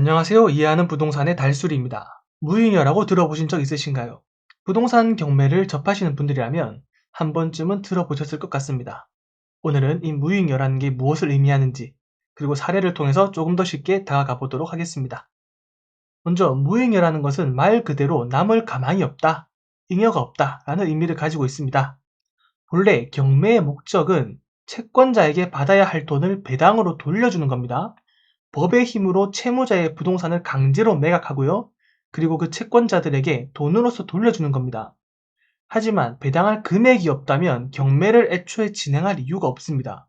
안녕하세요. 이해하는 부동산의 달수리입니다. 무잉여라고 들어보신 적 있으신가요? 부동산 경매를 접하시는 분들이라면 한 번쯤은 들어보셨을 것 같습니다. 오늘은 이 무잉여라는 게 무엇을 의미하는지, 그리고 사례를 통해서 조금 더 쉽게 다가가 보도록 하겠습니다. 먼저 무잉여라는 것은 말 그대로 남을 가망이 없다, 잉여가 없다 라는 의미를 가지고 있습니다. 본래 경매의 목적은 채권자에게 받아야 할 돈을 배당으로 돌려주는 겁니다. 법의 힘으로 채무자의 부동산을 강제로 매각하고요. 그리고 그 채권자들에게 돈으로서 돌려주는 겁니다. 하지만 배당할 금액이 없다면 경매를 애초에 진행할 이유가 없습니다.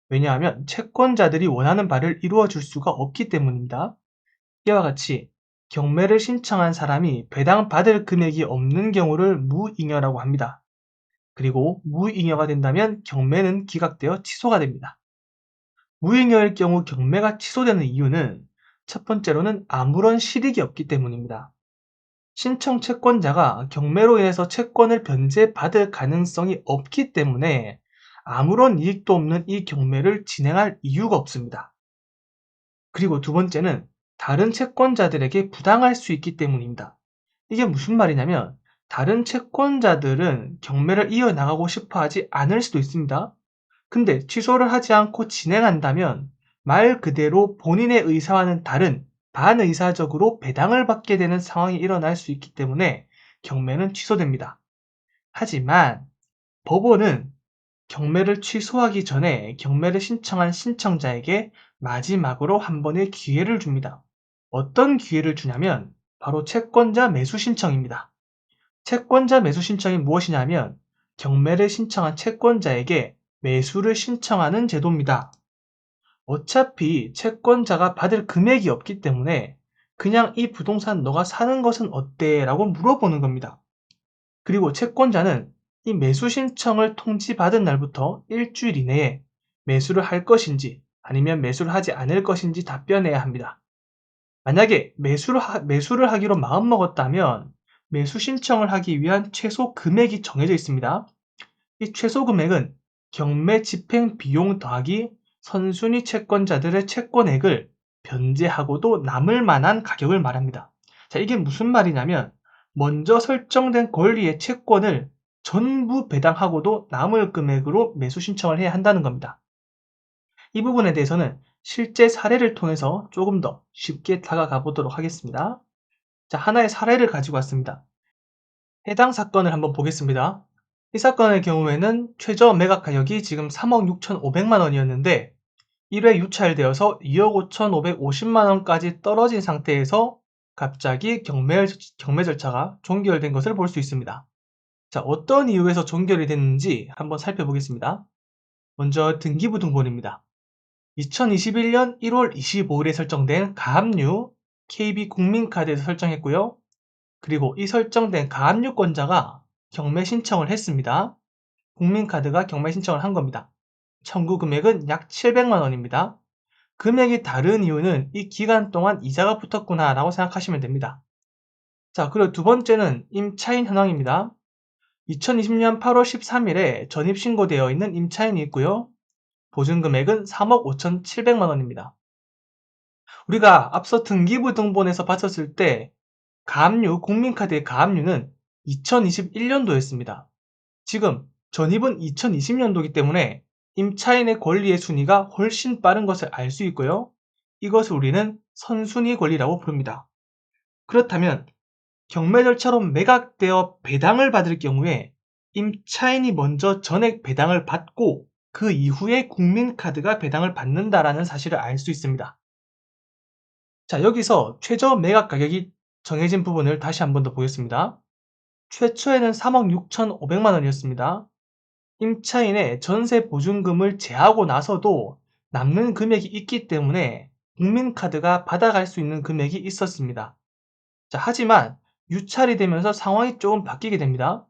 왜냐하면 채권자들이 원하는 바를 이루어 줄 수가 없기 때문입니다. 이와 같이 경매를 신청한 사람이 배당받을 금액이 없는 경우를 무잉여라고 합니다. 그리고 무잉여가 된다면 경매는 기각되어 취소가 됩니다. 무잉여일 경우 경매가 취소되는 이유는 첫 번째로는 아무런 실익이 없기 때문입니다. 신청 채권자가 경매로 인해서 채권을 변제받을 가능성이 없기 때문에 아무런 이익도 없는 이 경매를 진행할 이유가 없습니다. 그리고 두 번째는 다른 채권자들에게 부당할 수 있기 때문입니다. 이게 무슨 말이냐면 다른 채권자들은 경매를 이어나가고 싶어 하지 않을 수도 있습니다. 근데 취소를 하지 않고 진행한다면 말 그대로 본인의 의사와는 다른 반의사적으로 배당을 받게 되는 상황이 일어날 수 있기 때문에 경매는 취소됩니다. 하지만 법원은 경매를 취소하기 전에 경매를 신청한 신청자에게 마지막으로 한 번의 기회를 줍니다. 어떤 기회를 주냐면 바로 채권자 매수 신청입니다. 채권자 매수 신청이 무엇이냐면 경매를 신청한 채권자에게 매수를 신청하는 제도입니다. 어차피 채권자가 받을 금액이 없기 때문에 그냥 이 부동산 너가 사는 것은 어때? 라고 물어보는 겁니다. 그리고 채권자는 이 매수 신청을 통지받은 날부터 일주일 이내에 매수를 할 것인지 아니면 매수를 하지 않을 것인지 답변해야 합니다. 만약에 매수를 하기로 마음먹었다면 매수 신청을 하기 위한 최소 금액이 정해져 있습니다. 이 최소 금액은 경매 집행 비용 더하기 선순위 채권자들의 채권액을 변제하고도 남을 만한 가격을 말합니다. 자, 이게 무슨 말이냐면 먼저 설정된 권리의 채권을 전부 배당하고도 남을 금액으로 매수 신청을 해야 한다는 겁니다. 이 부분에 대해서는 실제 사례를 통해서 조금 더 쉽게 다가가 보도록 하겠습니다. 자, 하나의 사례를 가지고 왔습니다. 해당 사건을 한번 보겠습니다. 이 사건의 경우에는 최저 매각 가격이 지금 3억 6,500만 원이었는데 1회 유찰되어서 2억 5,550만 원까지 떨어진 상태에서 갑자기 경매 절차가 종결된 것을 볼 수 있습니다. 자, 어떤 이유에서 종결이 됐는지 한번 살펴보겠습니다. 먼저 등기부등본입니다. 2021년 1월 25일에 설정된 가압류 KB국민카드에서 설정했고요. 그리고 이 설정된 가압류권자가 경매 신청을 했습니다. 국민카드가 경매 신청을 한 겁니다. 청구 금액은 약 700만 원입니다. 금액이 다른 이유는 이 기간 동안 이자가 붙었구나 라고 생각하시면 됩니다. 자, 그리고 두 번째는 임차인 현황입니다. 2020년 8월 13일에 전입신고되어 있는 임차인이 있고요. 보증금액은 3억 5,700만 원입니다. 우리가 앞서 등기부등본에서 봤었을 때 가압류, 국민카드의 가압류는 2021년도였습니다. 지금 전입은 2020년도이기 때문에 임차인의 권리의 순위가 훨씬 빠른 것을 알 수 있고요. 이것을 우리는 선순위 권리라고 부릅니다. 그렇다면 경매 절차로 매각되어 배당을 받을 경우에 임차인이 먼저 전액 배당을 받고 그 이후에 국민카드가 배당을 받는다라는 사실을 알 수 있습니다. 자, 여기서 최저 매각 가격이 정해진 부분을 다시 한 번 더 보겠습니다. 최초에는 3억 6,500만 원이었습니다. 임차인의 전세 보증금을 제하고 나서도 남는 금액이 있기 때문에 국민카드가 받아갈 수 있는 금액이 있었습니다. 자, 하지만 유찰이 되면서 상황이 조금 바뀌게 됩니다.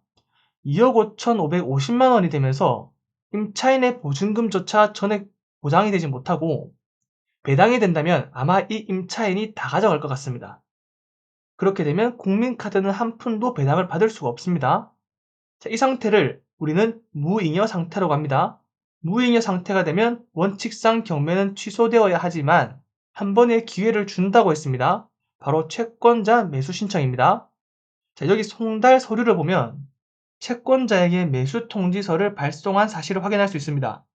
2억 5,550만 원이 되면서 임차인의 보증금조차 전액 보장이 되지 못하고 배당이 된다면 아마 이 임차인이 다 가져갈 것 같습니다. 그렇게 되면 국민카드는 한 푼도 배당을 받을 수가 없습니다. 자, 이 상태를 우리는 무잉여 상태라고 합니다. 무잉여 상태가 되면 원칙상 경매는 취소되어야 하지만 한 번의 기회를 준다고 했습니다. 바로 채권자 매수 신청입니다. 자, 여기 송달 서류를 보면 채권자에게 매수 통지서를 발송한 사실을 확인할 수 있습니다.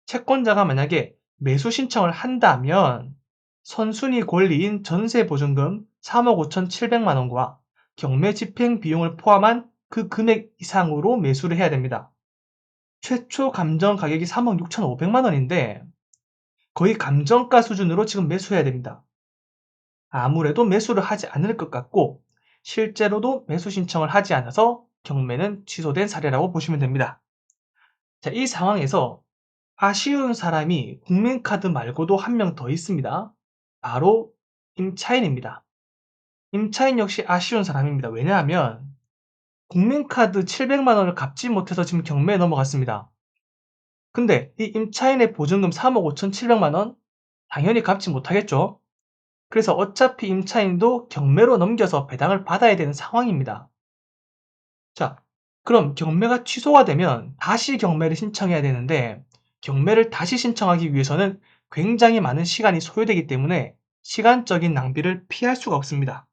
채권자가 만약에 매수 신청을 한다면 선순위 권리인 전세보증금 3억 5,700만 원과 경매 집행 비용을 포함한 그 금액 이상으로 매수를 해야 됩니다. 최초 감정 가격이 3억 6,500만 원인데 거의 감정가 수준으로 지금 매수해야 됩니다. 아무래도 매수를 하지 않을 것 같고 실제로도 매수 신청을 하지 않아서 경매는 취소된 사례라고 보시면 됩니다. 자, 이 상황에서 아쉬운 사람이 국민카드 말고도 한 명 더 있습니다. 바로 임차인입니다. 임차인 역시 아쉬운 사람입니다. 왜냐하면 국민카드 700만 원을 갚지 못해서 지금 경매에 넘어갔습니다. 근데 이 임차인의 보증금 3억 5,700만 원 당연히 갚지 못하겠죠. 그래서 어차피 임차인도 경매로 넘겨서 배당을 받아야 되는 상황입니다. 자, 그럼 경매가 취소가 되면 다시 경매를 신청해야 되는데 경매를 다시 신청하기 위해서는 굉장히 많은 시간이 소요되기 때문에 시간적인 낭비를 피할 수가 없습니다.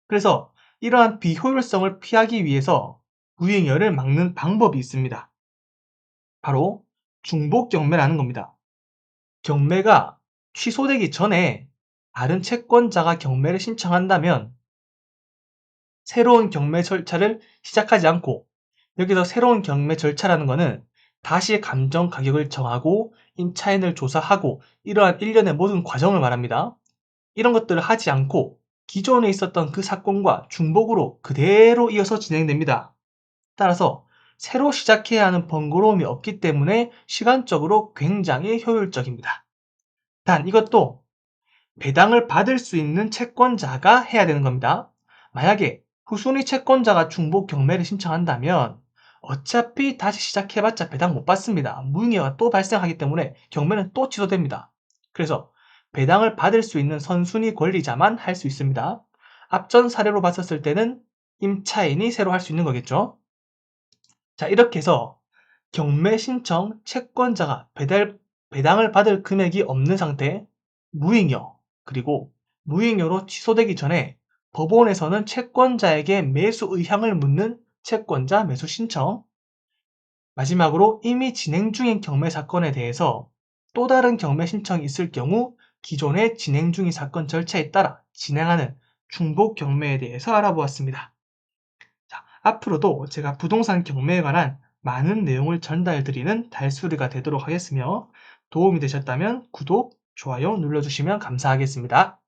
그래서 이러한 비효율성을 피하기 위해서 무행열을 막는 방법이 있습니다. 바로 중복 경매라는 겁니다. 경매가 취소되기 전에 다른 채권자가 경매를 신청한다면 새로운 경매 절차를 시작하지 않고 여기서 새로운 경매 절차라는 것은 다시 감정 가격을 정하고 임차인을 조사하고 이러한 일련의 모든 과정을 말합니다. 이런 것들을 하지 않고 기존에 있었던 그 사건과 중복으로 그대로 이어서 진행됩니다. 따라서 새로 시작해야 하는 번거로움이 없기 때문에 시간적으로 굉장히 효율적입니다. 단 이것도 배당을 받을 수 있는 채권자가 해야 되는 겁니다. 만약에 후순위 채권자가 중복 경매를 신청한다면 어차피 다시 시작해봤자 배당 못 받습니다. 무효가 또 발생하기 때문에 경매는 또 취소됩니다. 그래서 배당을 받을 수 있는 선순위 권리자만 할 수 있습니다. 앞전 사례로 봤었을 때는 임차인이 새로 할 수 있는 거겠죠. 자, 이렇게 해서 경매 신청 채권자가 배당을 받을 금액이 없는 상태, 무잉여, 그리고 무잉여로 취소되기 전에 법원에서는 채권자에게 매수 의향을 묻는 채권자 매수 신청, 마지막으로 이미 진행 중인 경매 사건에 대해서 또 다른 경매 신청이 있을 경우 기존의 진행 중인 사건 절차에 따라 진행하는 중복 경매에 대해서 알아보았습니다. 자, 앞으로도 제가 부동산 경매에 관한 많은 내용을 전달드리는 달수리가 되도록 하겠으며 도움이 되셨다면 구독, 좋아요 눌러주시면 감사하겠습니다.